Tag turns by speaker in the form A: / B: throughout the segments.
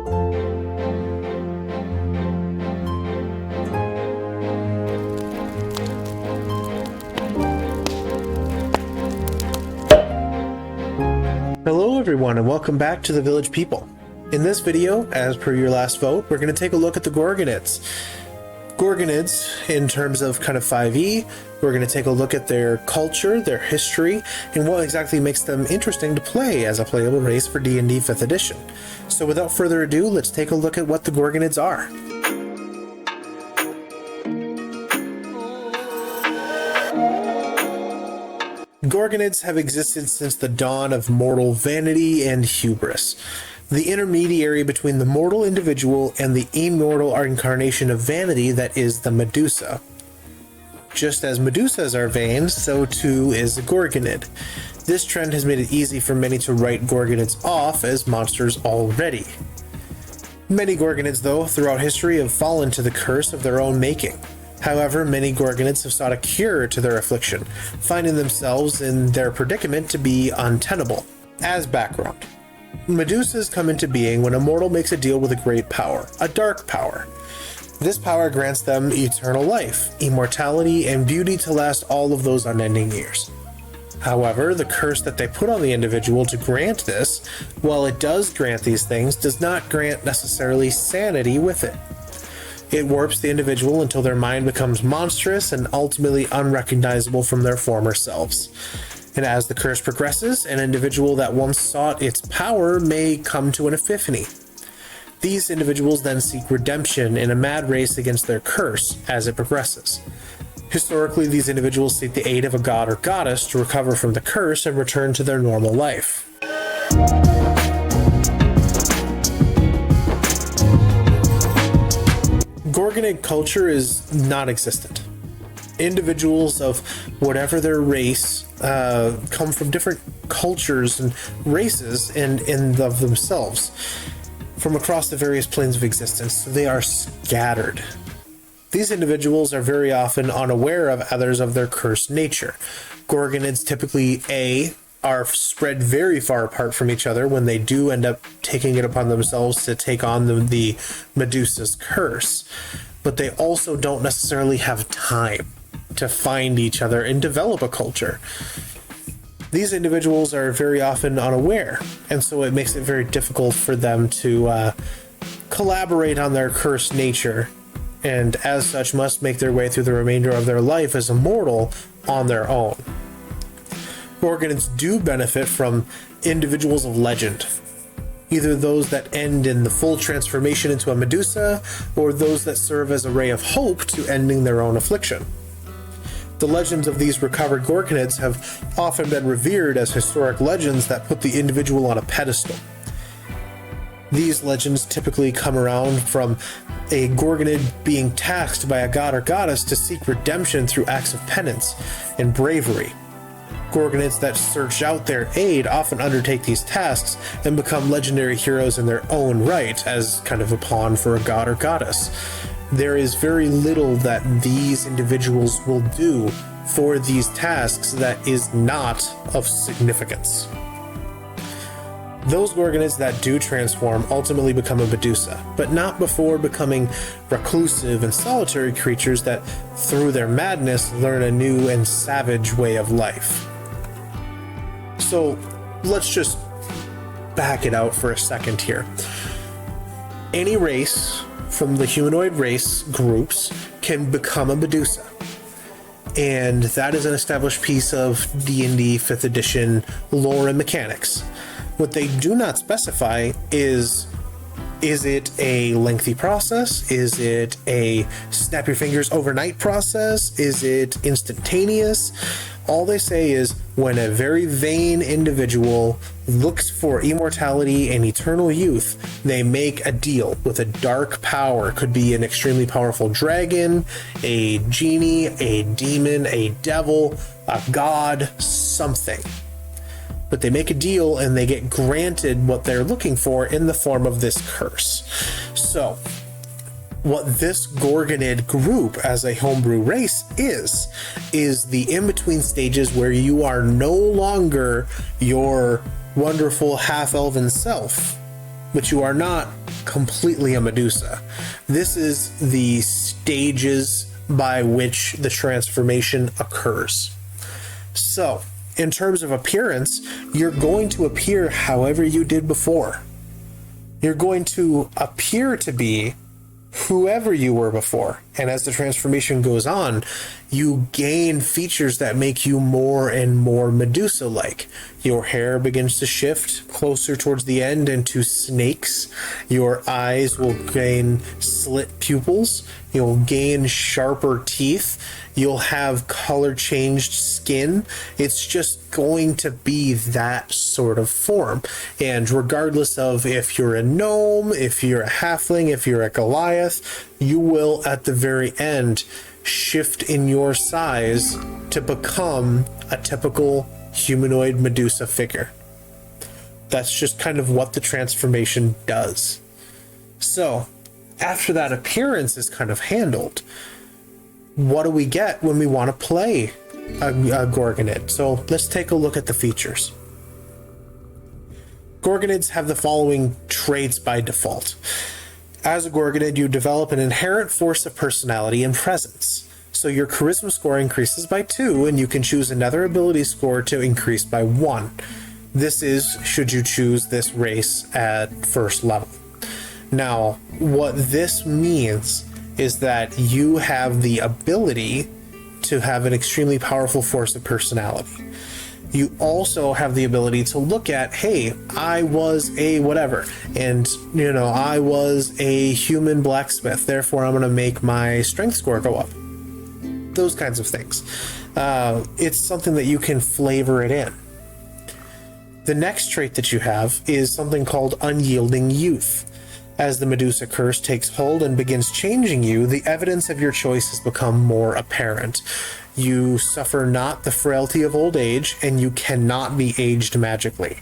A: Hello everyone and welcome back to the Village People. In this video, as per your last vote, we're going to take a look at the Gorgonids. Gorgonids, in terms of kind of 5e, we're going to take a look at their culture, their history, and what exactly makes them interesting to play as a playable race for D&D 5th edition. So without further ado, let's take a look at what the Gorgonids are. Gorgonids have existed since the dawn of mortal vanity and hubris, the intermediary between the mortal individual and the immortal incarnation of vanity that is the Medusa. Just as Medusas are vain, so too is a Gorgonid. This trend has made it easy for many to write Gorgonids off as monsters already. Many Gorgonids, though, throughout history have fallen to the curse of their own making. However, many Gorgonids have sought a cure to their affliction, finding themselves in their predicament to be untenable. As background, Medusas come into being when a mortal makes a deal with a great power, a dark power. This power grants them eternal life, immortality, and beauty to last all of those unending years. However, the curse that they put on the individual to grant this, while it does grant these things, does not grant necessarily sanity with it. It warps the individual until their mind becomes monstrous and ultimately unrecognizable from their former selves. And as the curse progresses, an individual that once sought its power may come to an epiphany. These individuals then seek redemption in a mad race against their curse as it progresses. Historically, these individuals seek the aid of a god or goddess to recover from the curse and return to their normal life. Gorgonid culture is non-existent. Individuals of whatever their race come from different cultures and races and of themselves from across the various planes of existence, so they are scattered. These individuals are very often unaware of others of their cursed nature. Gorgonids typically are spread very far apart from each other when they do end up taking it upon themselves to take on the Medusa's curse, but they also don't necessarily have time to find each other and develop a culture. These individuals are very often unaware, and so it makes it very difficult for them to collaborate on their cursed nature, and as such must make their way through the remainder of their life as a mortal on their own. Gorgonids do benefit from individuals of legend, either those that end in the full transformation into a Medusa, or those that serve as a ray of hope to ending their own affliction. The legends of these recovered Gorgonids have often been revered as historic legends that put the individual on a pedestal. These legends typically come around from a Gorgonid being tasked by a god or goddess to seek redemption through acts of penance and bravery. Gorgonids that search out their aid often undertake these tasks and become legendary heroes in their own right as kind of a pawn for a god or goddess. There is very little that these individuals will do for these tasks that is not of significance. Those Gorgonids that do transform ultimately become a Medusa, but not before becoming reclusive and solitary creatures that, through their madness, learn a new and savage way of life. So let's just back it out for a second here. Any race from the humanoid race groups can become a Medusa. And that is an established piece of D&D 5th edition lore and mechanics. What they do not specify is it a lengthy process? Is it a snap your fingers overnight process? Is it instantaneous? All they say is when a very vain individual looks for immortality and eternal youth, they make a deal with a dark power. It could be an extremely powerful dragon, a genie, a demon, a devil, a god, something. But they make a deal and they get granted what they're looking for in the form of this curse. So what this Gorgonid group as a homebrew race is the in-between stages where you are no longer your wonderful half-elven self, but you are not completely a Medusa. This is the stages by which the transformation occurs. So, in terms of appearance, you're going to appear however you did before. You're going to appear to be whoever you were before. And as the transformation goes on, you gain features that make you more and more Medusa-like. Your hair begins to shift closer towards the end into snakes. Your eyes will gain slit pupils. You'll gain sharper teeth. You'll have color changed skin. It's just going to be that sort of form. And regardless of if you're a gnome, if you're a halfling, if you're a Goliath, you will at the very end shift in your size to become a typical humanoid Medusa figure. That's just kind of what the transformation does. So, after that appearance is kind of handled, what do we get when we want to play a Gorgonid? So let's take a look at the features. Gorgonids have the following traits by default. As a Gorgonid, you develop an inherent force of personality and presence. So your charisma score increases by 2, and you can choose another ability score to increase by 1. This is should you choose this race at first level. Now, what this means is that you have the ability to have an extremely powerful force of personality. You also have the ability to look at, hey, I was a whatever, and, I was a human blacksmith, therefore I'm going to make my strength score go up. Those kinds of things. It's something that you can flavor it in. The next trait that you have is something called Unyielding Youth. As the Medusa curse takes hold and begins changing you, the evidence of your choice has become more apparent. You suffer not the frailty of old age, and you cannot be aged magically.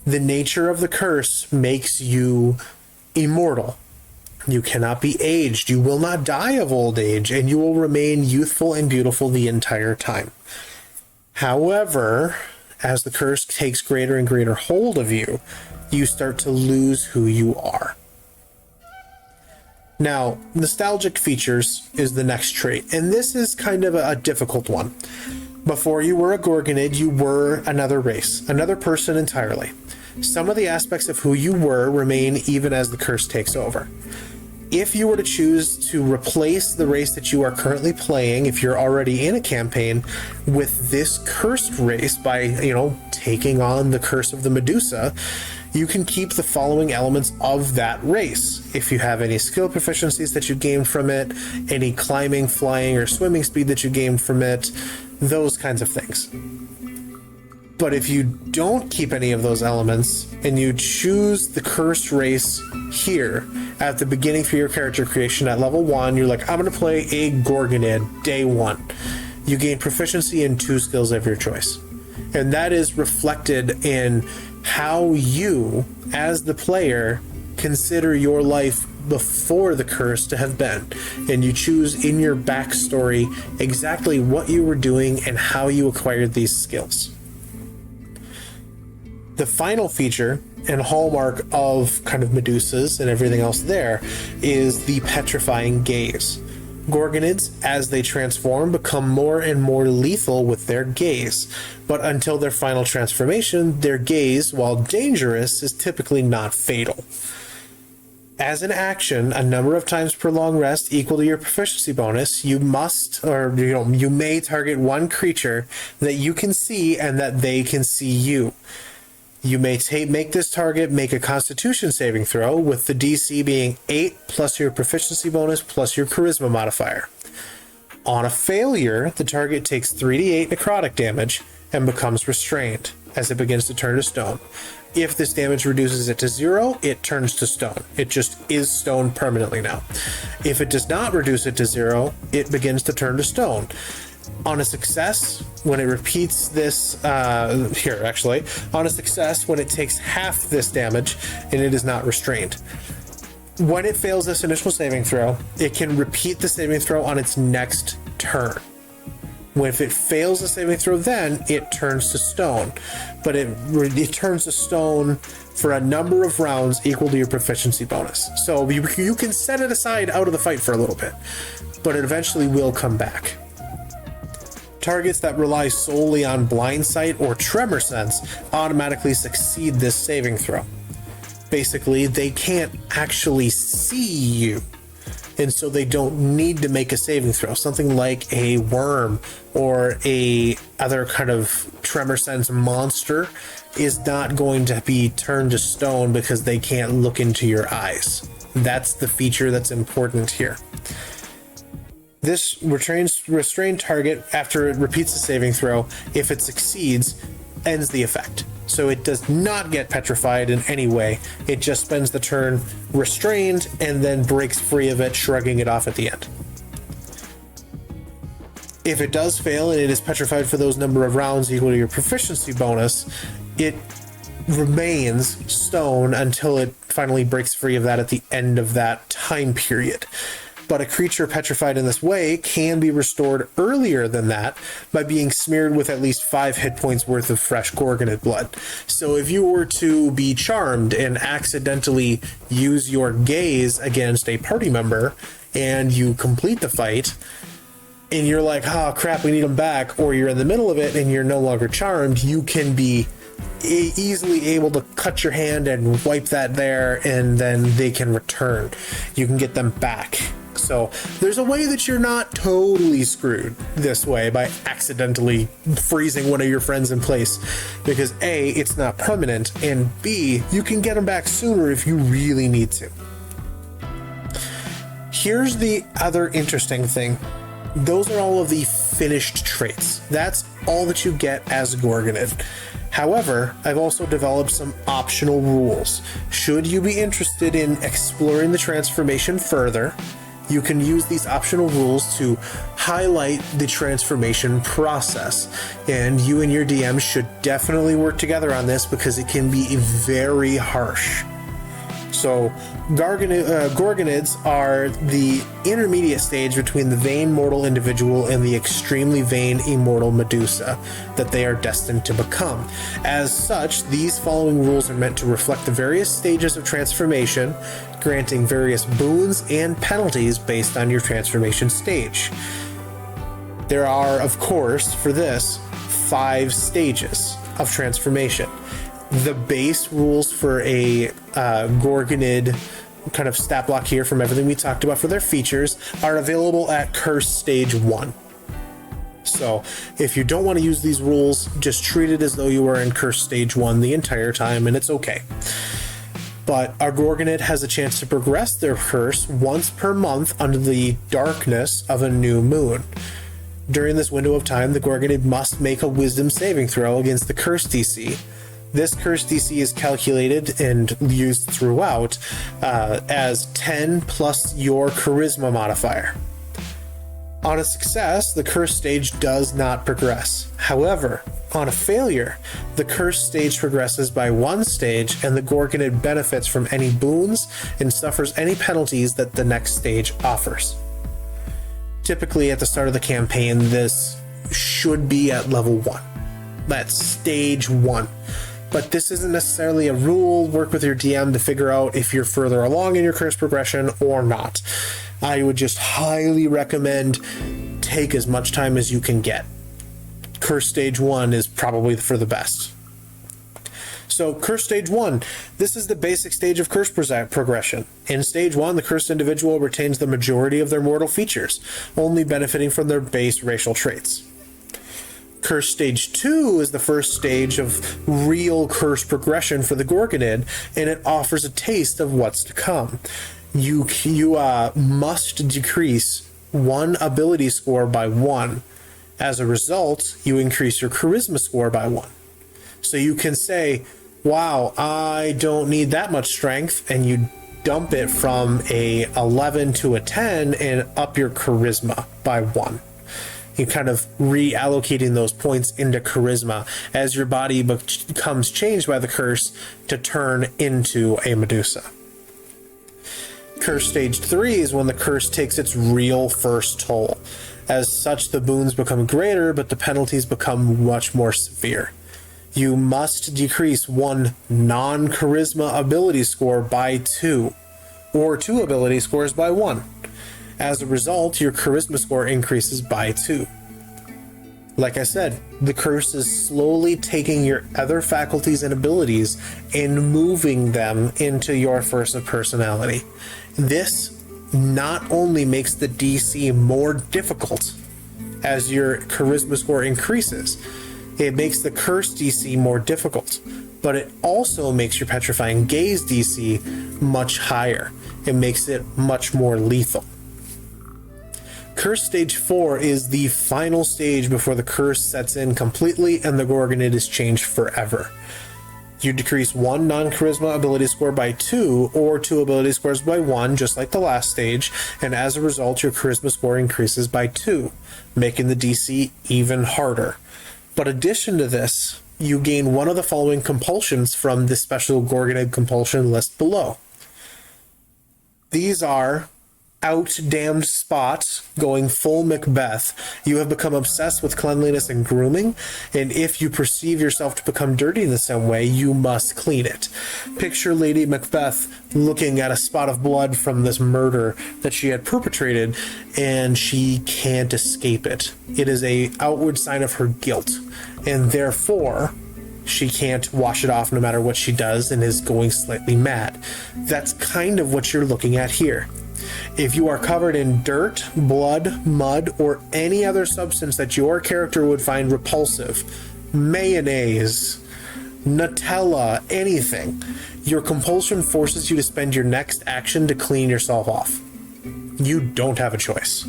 A: The nature of the curse makes you immortal. You cannot be aged. You will not die of old age, and you will remain youthful and beautiful the entire time. However, as the curse takes greater and greater hold of you, you start to lose who you are. Now, nostalgic features is the next trait, and this is kind of a difficult one. Before you were a Gorgonid, you were another race, another person entirely. Some of the aspects of who you were remain even as the curse takes over. If you were to choose to replace the race that you are currently playing, if you're already in a campaign, with this cursed race by, taking on the curse of the Medusa, you can keep the following elements of that race. If you have any skill proficiencies that you gained from it, any climbing, flying, or swimming speed that you gained from it, those kinds of things. But if you don't keep any of those elements, and you choose the cursed race here at the beginning for your character creation at level 1, you're like, I'm going to play a Gorgonid day 1. You gain proficiency in 2 skills of your choice. And that is reflected in how you, as the player, consider your life before the curse to have been. And you choose in your backstory exactly what you were doing and how you acquired these skills. The final feature and hallmark of kind of Medusas and everything else there is the petrifying gaze. Gorgonids, as they transform, become more and more lethal with their gaze, but until their final transformation, their gaze, while dangerous, is typically not fatal. As an action, a number of times per long rest equal to your proficiency bonus, you may target one creature that you can see and that they can see you. You may make this target make a Constitution saving throw, with the DC being 8 plus your proficiency bonus plus your charisma modifier. On a failure, the target takes 3d8 necrotic damage and becomes restrained as it begins to turn to stone. If this damage reduces it to 0, it turns to stone. It just is stone permanently now. If it does not reduce it to 0, it begins to turn to stone. On a success, when it repeats this, on a success, when it takes half this damage and it is not restrained. When it fails this initial saving throw, it can repeat the saving throw on its next turn. If it fails the saving throw, then it turns to stone. But it turns to stone for a number of rounds equal to your proficiency bonus. So you can set it aside out of the fight for a little bit, but it eventually will come back. Targets that rely solely on blind sight or tremor sense automatically succeed this saving throw. Basically, they can't actually see you, and so they don't need to make a saving throw. Something like a worm or a other kind of tremor sense monster is not going to be turned to stone because they can't look into your eyes. That's the feature that's important here. This restrained target, after it repeats the saving throw, if it succeeds, ends the effect. So it does not get petrified in any way. It just spends the turn restrained and then breaks free of it, shrugging it off at the end. If it does fail and it is petrified for those number of rounds equal to your proficiency bonus, it remains stone until it finally breaks free of that at the end of that time period. But a creature petrified in this way can be restored earlier than that by being smeared with at least 5 hit points worth of fresh Gorgonid blood. So if you were to be charmed and accidentally use your gaze against a party member and you complete the fight, and you're like, oh crap, we need them back, or you're in the middle of it and you're no longer charmed, you can be easily able to cut your hand and wipe that there, and then they can return. You can get them back. So there's a way that you're not totally screwed this way by accidentally freezing one of your friends in place, because A, it's not permanent, and B, you can get them back sooner if you really need to. Here's the other interesting thing. Those are all of the finished traits. That's all that you get as a Gorgonid. However, I've also developed some optional rules. Should you be interested in exploring the transformation further, you can use these optional rules to highlight the transformation process. And you and your DM should definitely work together on this because it can be very harsh. So, Gorgonids are the intermediate stage between the vain mortal individual and the extremely vain immortal Medusa that they are destined to become. As such, these following rules are meant to reflect the various stages of transformation, granting various boons and penalties based on your transformation stage. There are, of course, for this, 5 stages of transformation. The base rules for a Gorgonid kind of stat block here from everything we talked about for their features are available at Curse Stage 1. So if you don't want to use these rules, just treat it as though you were in Curse Stage 1 the entire time, and it's okay. But our Gorgonid has a chance to progress their curse once per month under the darkness of a new moon. During this window of time, the Gorgonid must make a wisdom saving throw against the curse DC. This curse DC is calculated and used throughout as 10 plus your charisma modifier. On a success, the curse stage does not progress. However, on a failure, the curse stage progresses by 1 stage, and the Gorgonid benefits from any boons and suffers any penalties that the next stage offers. Typically, at the start of the campaign, this should be at level 1. That's stage 1. But this isn't necessarily a rule. Work with your DM to figure out if you're further along in your curse progression or not. I would just highly recommend take as much time as you can get. Curse Stage 1 is probably for the best. So, Curse Stage 1, this is the basic stage of curse progression. In Stage 1, the cursed individual retains the majority of their mortal features, only benefiting from their base racial traits. Curse Stage 2 is the first stage of real curse progression for the Gorgonid, and it offers a taste of what's to come. You must decrease 1 ability score by 1. As a result, you increase your charisma score by 1. So you can say, wow, I don't need that much strength, and you dump it from a 11 to a 10 and up your charisma by 1. You're kind of reallocating those points into charisma as your body becomes changed by the curse to turn into a Medusa. Curse Stage 3 is when the curse takes its real first toll. As such, the boons become greater, but the penalties become much more severe. You must decrease one non-charisma ability score by 2, or 2 ability scores by 1. As a result, your charisma score increases by 2. Like I said, the curse is slowly taking your other faculties and abilities and moving them into your Versa personality. This not only makes the DC more difficult as your charisma score increases, it makes the curse DC more difficult, but it also makes your petrifying gaze DC much higher. It makes it much more lethal. Curse stage 4 is the final stage before the curse sets in completely and the Gorgonid is changed forever. You decrease one non-charisma ability score by 2 or 2 ability scores by 1, just like the last stage, and as a result your charisma score increases by 2, making the DC even harder. But addition to this, you gain one of the following compulsions from the special Gorgonid compulsion list below. These are out damned spots, going full Macbeth. You have become obsessed with cleanliness and grooming, and if you perceive yourself to become dirty in the same way, you must clean it. Picture Lady Macbeth looking at a spot of blood from this murder that she had perpetrated, and she can't escape it. It is an outward sign of her guilt, and therefore she can't wash it off no matter what she does and is going slightly mad. That's kind of what you're looking at here. If you are covered in dirt, blood, mud, or any other substance that your character would find repulsive, mayonnaise, Nutella, anything, your compulsion forces you to spend your next action to clean yourself off. You don't have a choice.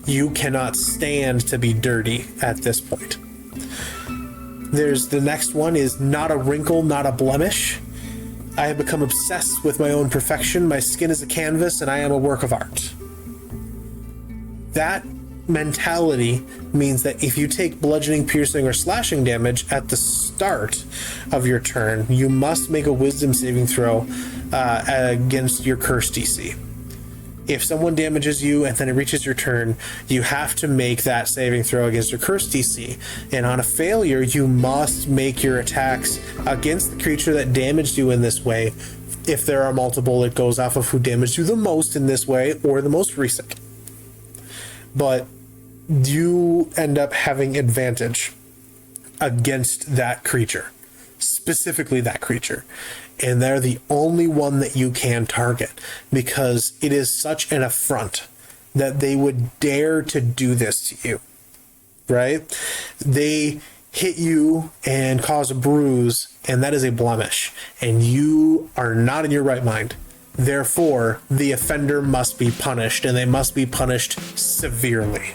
A: You cannot stand to be dirty at this point. There's the next one is not a wrinkle, not a blemish. I have become obsessed with my own perfection. My skin is a canvas and I am a work of art. That mentality means that if you take bludgeoning, piercing, or slashing damage at the start of your turn, you must make a wisdom saving throw against your curse DC. If someone damages you and then it reaches your turn, you have to make that saving throw against your curse DC. And on a failure, you must make your attacks against the creature that damaged you in this way. If there are multiple, it goes off of who damaged you the most in this way or the most recent. But you end up having advantage against that creature, specifically that creature. And they're the only one that you can target because it is such an affront that they would dare to do this to you, right? They hit you and cause a bruise, and that is a blemish, and you are not in your right mind. Therefore, the offender must be punished, and they must be punished severely.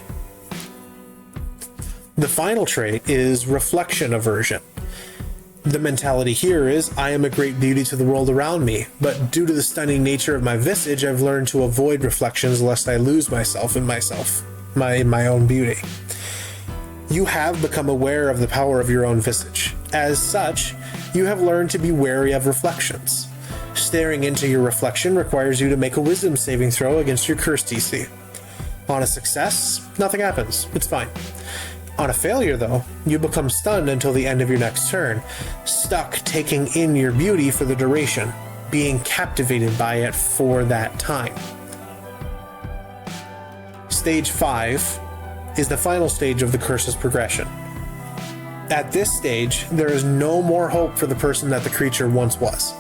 A: The final trait is reflection aversion. The mentality here is, I am a great beauty to the world around me, but due to the stunning nature of my visage, I've learned to avoid reflections lest I lose myself in my own beauty. You have become aware of the power of your own visage. As such, you have learned to be wary of reflections. Staring into your reflection requires you to make a wisdom saving throw against your curse DC. On a success, nothing happens. It's fine. On a failure, though, you become stunned until the end of your next turn, stuck taking in your beauty for the duration, being captivated by it for that time. Stage 5 is the final stage of the curse's progression. At this stage, there is no more hope for the person that the creature once was.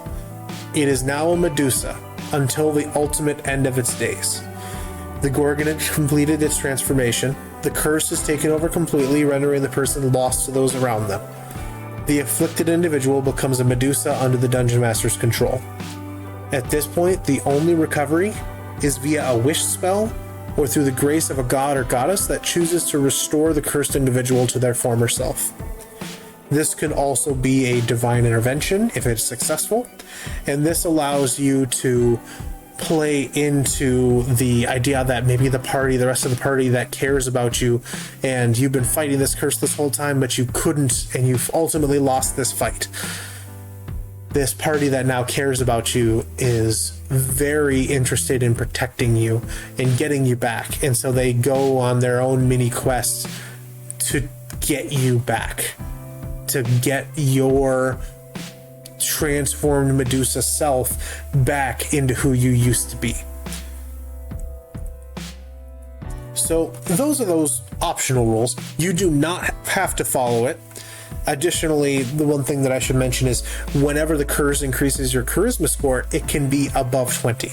A: It is now a Medusa until the ultimate end of its days. The Gorgonid completed its transformation. The curse is taken over completely, rendering the person lost to those around them. The afflicted individual becomes a Medusa under the Dungeon Master's control. At this point, the only recovery is via a wish spell or through the grace of a god or goddess that chooses to restore the cursed individual to their former self. This can also be a divine intervention if it's successful, and this allows you to play into the idea that maybe the rest of the party that cares about you, and you've been fighting this curse this whole time, but you couldn't, and you've ultimately lost this fight. This party that now cares about you is very interested in protecting you and getting you back, and so they go on their own mini quests to get you back. to get your transformed Medusa self back into who you used to be. So those are those optional rules. You do not have to follow it. Additionally, the one thing that I should mention is whenever the curse increases your charisma score, it can be above 20.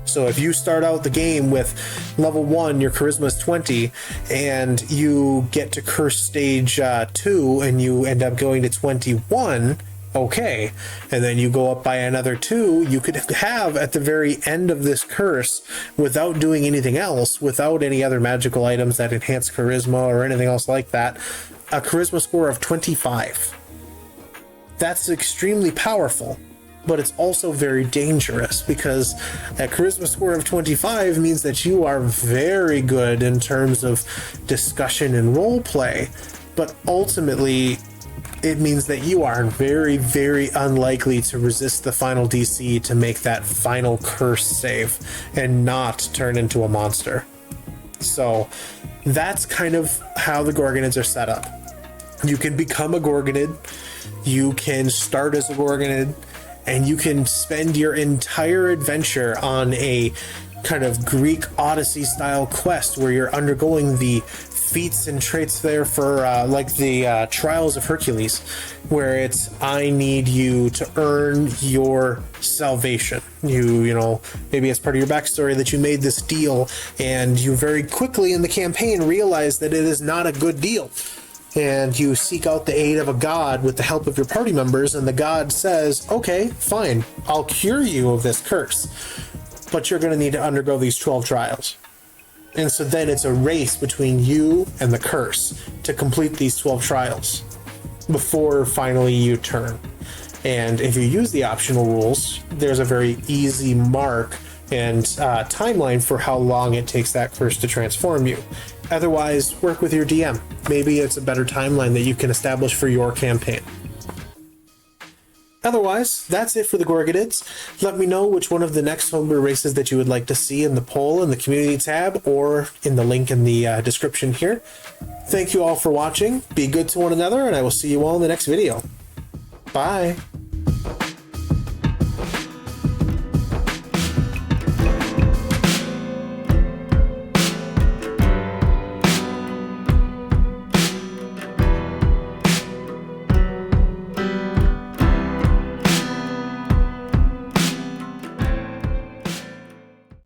A: So if you start out the game with level 1, your charisma is 20, and you get to curse stage 2 and you end up going to 21, okay. And then you go up by another 2, you could have at the very end of this curse, without doing anything else, without any other magical items that enhance charisma or anything else like that, a charisma score of 25. That's extremely powerful. But it's also very dangerous, because a charisma score of 25 means that you are very good in terms of discussion and role play, but ultimately it means that you are very, very unlikely to resist the final DC to make that final curse save and not turn into a monster. So that's kind of how the Gorgonids are set up. You can become a Gorgonid, you can start as a Gorgonid, and you can spend your entire adventure on a kind of Greek Odyssey style quest where you're undergoing the feats and traits there for like the Trials of Hercules, where it's, I need you to earn your salvation. You know, maybe as part of your backstory that you made this deal and you very quickly in the campaign realize that it is not a good deal. And you seek out the aid of a god with the help of your party members, and the god says, okay, fine, I'll cure you of this curse, but you're going to need to undergo these 12 trials. And so then it's a race between you and the curse to complete these 12 trials before finally you turn. And if you use the optional rules, there's a very easy mark and timeline for how long it takes that curse to transform you. Otherwise, work with your DM. Maybe it's a better timeline that you can establish for your campaign. Otherwise, that's it for the Gorgonids. Let me know which one of the next homebrew races that you would like to see in the poll in the community tab or in the link in the description here. Thank you all for watching. Be good to one another, and I will see you all in the next video. Bye.